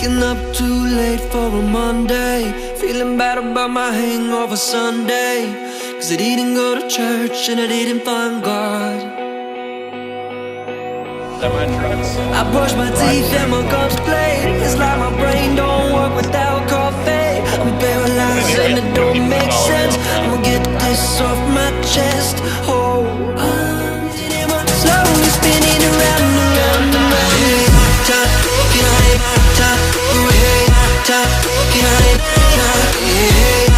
Waking up too late for a Monday, feeling bad about my hangover Sunday, 'cause I didn't go to church and I didn't find God. I brush my teeth and my gums bleed. It's like my brain don't work without coffee. I'm paralyzed and it don't make sense. I'ma get this off my chest. Oh, I'm slowly spinning around and around and around. Top, can I top, top, can I top,